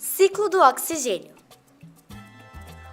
Ciclo do oxigênio.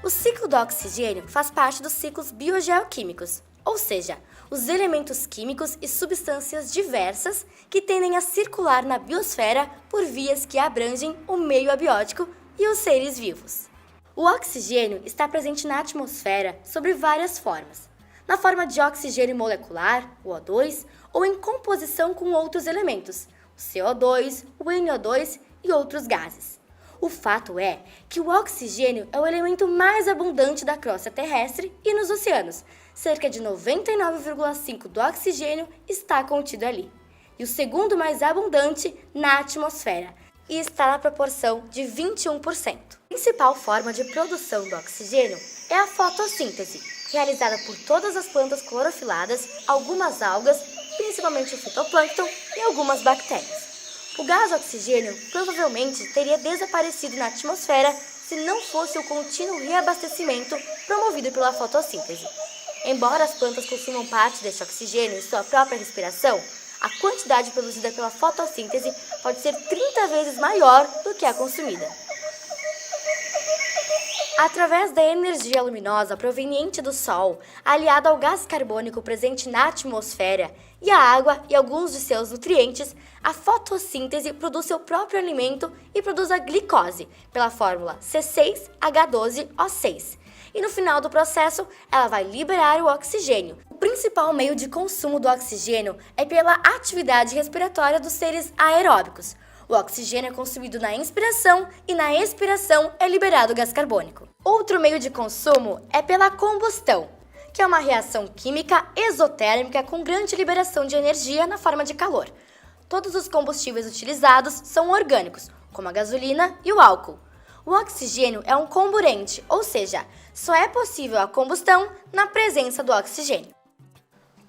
O ciclo do oxigênio faz parte dos ciclos biogeoquímicos, ou seja, os elementos químicos e substâncias diversas que tendem a circular na biosfera por vias que abrangem o meio abiótico e os seres vivos. O oxigênio está presente na atmosfera sob várias formas, na forma de oxigênio molecular, o O2, ou em composição com outros elementos, o CO2, o NO2 e outros gases. O fato é que o oxigênio é o elemento mais abundante da crosta terrestre e nos oceanos. Cerca de 99,5% do oxigênio está contido ali. E o segundo mais abundante na atmosfera, e está na proporção de 21%. A principal forma de produção do oxigênio é a fotossíntese, realizada por todas as plantas clorofiladas, algumas algas, principalmente o fitoplâncton e algumas bactérias. O gás oxigênio provavelmente teria desaparecido na atmosfera se não fosse o contínuo reabastecimento promovido pela fotossíntese. Embora as plantas consumam parte deste oxigênio em sua própria respiração, a quantidade produzida pela fotossíntese pode ser 30 vezes maior do que a consumida. Através da energia luminosa proveniente do Sol, aliada ao gás carbônico presente na atmosfera e a água e alguns de seus nutrientes, a fotossíntese produz seu próprio alimento e produz a glicose, pela fórmula C6H12O6. E no final do processo, ela vai liberar o oxigênio. O principal meio de consumo do oxigênio é pela atividade respiratória dos seres aeróbicos. O oxigênio é consumido na inspiração e na expiração é liberado o gás carbônico. Outro meio de consumo é pela combustão, que é uma reação química exotérmica com grande liberação de energia na forma de calor. Todos os combustíveis utilizados são orgânicos, como a gasolina e o álcool. O oxigênio é um comburente, ou seja, só é possível a combustão na presença do oxigênio.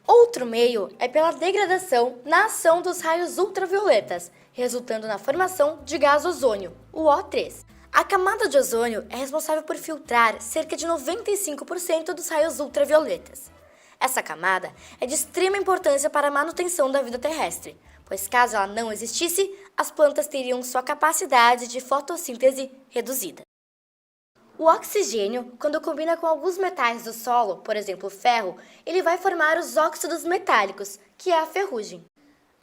Outro meio é pela degradação na ação dos raios ultravioletas, resultando na formação de gás ozônio, o O3. A camada de ozônio é responsável por filtrar cerca de 95% dos raios ultravioletas. Essa camada é de extrema importância para a manutenção da vida terrestre, pois caso ela não existisse, as plantas teriam sua capacidade de fotossíntese reduzida. O oxigênio, quando combina com alguns metais do solo, por exemplo o ferro, ele vai formar os óxidos metálicos, que é a ferrugem.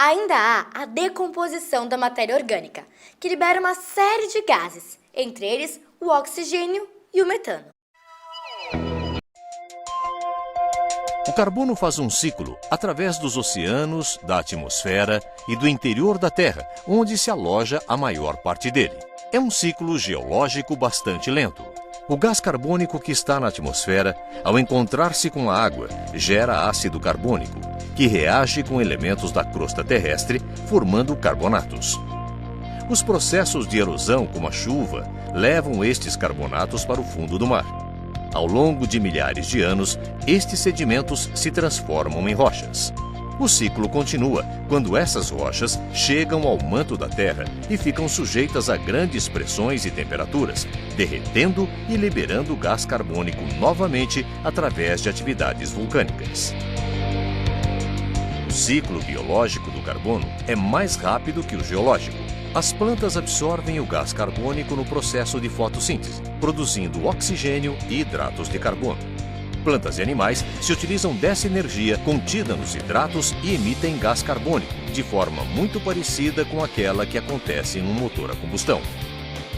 Ainda há a decomposição da matéria orgânica, que libera uma série de gases, entre eles o oxigênio e o metano. O carbono faz um ciclo através dos oceanos, da atmosfera e do interior da Terra, onde se aloja a maior parte dele. É um ciclo geológico bastante lento. O gás carbônico que está na atmosfera, ao encontrar-se com a água, gera ácido carbônico, que reage com elementos da crosta terrestre, formando carbonatos. Os processos de erosão, como a chuva, levam estes carbonatos para o fundo do mar. Ao longo de milhares de anos, estes sedimentos se transformam em rochas. O ciclo continua quando essas rochas chegam ao manto da Terra e ficam sujeitas a grandes pressões e temperaturas, derretendo e liberando gás carbônico novamente através de atividades vulcânicas. O ciclo biológico do carbono é mais rápido que o geológico. As plantas absorvem o gás carbônico no processo de fotossíntese, produzindo oxigênio e hidratos de carbono. Plantas e animais se utilizam dessa energia contida nos hidratos e emitem gás carbônico, de forma muito parecida com aquela que acontece num motor a combustão.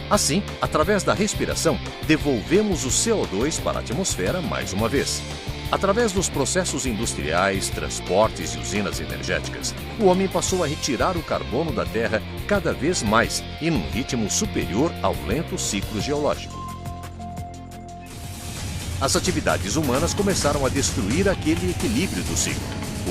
Assim, através da respiração, devolvemos o CO2 para a atmosfera mais uma vez. Através dos processos industriais, transportes e usinas energéticas, o homem passou a retirar o carbono da Terra cada vez mais e num ritmo superior ao lento ciclo geológico. As atividades humanas começaram a destruir aquele equilíbrio do ciclo.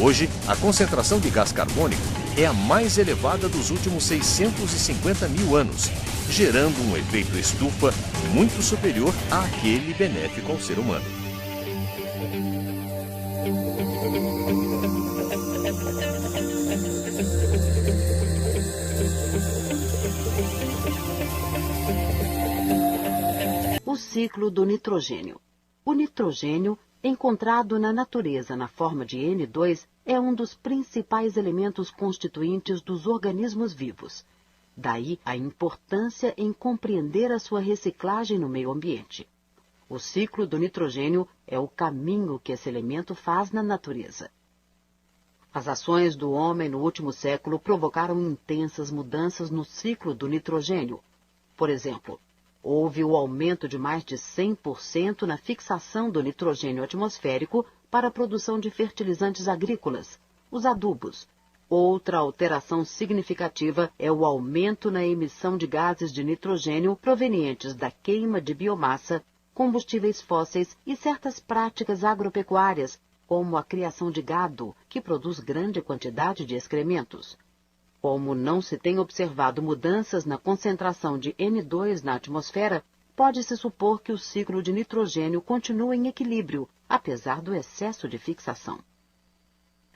Hoje, a concentração de gás carbônico é a mais elevada dos últimos 650 mil anos, gerando um efeito estufa muito superior àquele benéfico ao ser humano. O ciclo do nitrogênio. O nitrogênio, encontrado na natureza na forma de N2, é um dos principais elementos constituintes dos organismos vivos. Daí a importância em compreender a sua reciclagem no meio ambiente. O ciclo do nitrogênio é o caminho que esse elemento faz na natureza. As ações do homem no último século provocaram intensas mudanças no ciclo do nitrogênio. Por exemplo, houve o aumento de mais de 100% na fixação do nitrogênio atmosférico para a produção de fertilizantes agrícolas, os adubos. Outra alteração significativa é o aumento na emissão de gases de nitrogênio provenientes da queima de biomassa, combustíveis fósseis e certas práticas agropecuárias, como a criação de gado, que produz grande quantidade de excrementos. Como não se tem observado mudanças na concentração de N2 na atmosfera, pode-se supor que o ciclo de nitrogênio continua em equilíbrio, apesar do excesso de fixação.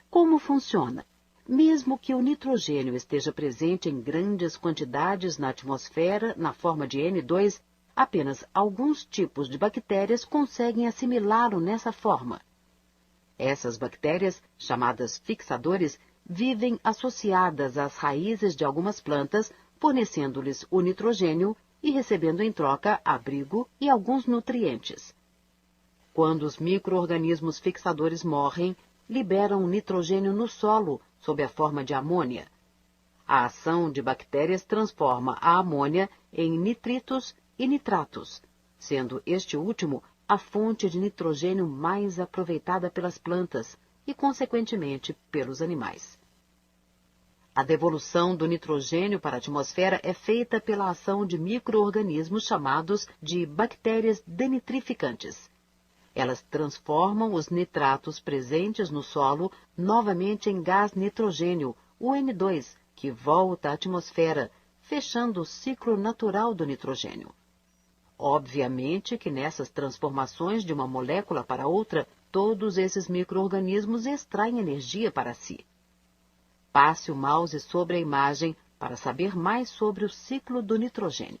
Como funciona? Mesmo que o nitrogênio esteja presente em grandes quantidades na atmosfera, na forma de N2, apenas alguns tipos de bactérias conseguem assimilá-lo nessa forma. Essas bactérias, chamadas fixadores, vivem associadas às raízes de algumas plantas, fornecendo-lhes o nitrogênio e recebendo em troca abrigo e alguns nutrientes. Quando os micro-organismos fixadores morrem, liberam nitrogênio no solo, sob a forma de amônia. A ação de bactérias transforma a amônia em nitritos e nitratos, sendo este último a fonte de nitrogênio mais aproveitada pelas plantas e, consequentemente, pelos animais. A devolução do nitrogênio para a atmosfera é feita pela ação de micro-organismos chamados de bactérias denitrificantes. Elas transformam os nitratos presentes no solo novamente em gás nitrogênio, o N2, que volta à atmosfera, fechando o ciclo natural do nitrogênio. Obviamente que nessas transformações de uma molécula para outra, todos esses micro-organismos extraem energia para si. Passe o mouse sobre a imagem para saber mais sobre o ciclo do nitrogênio.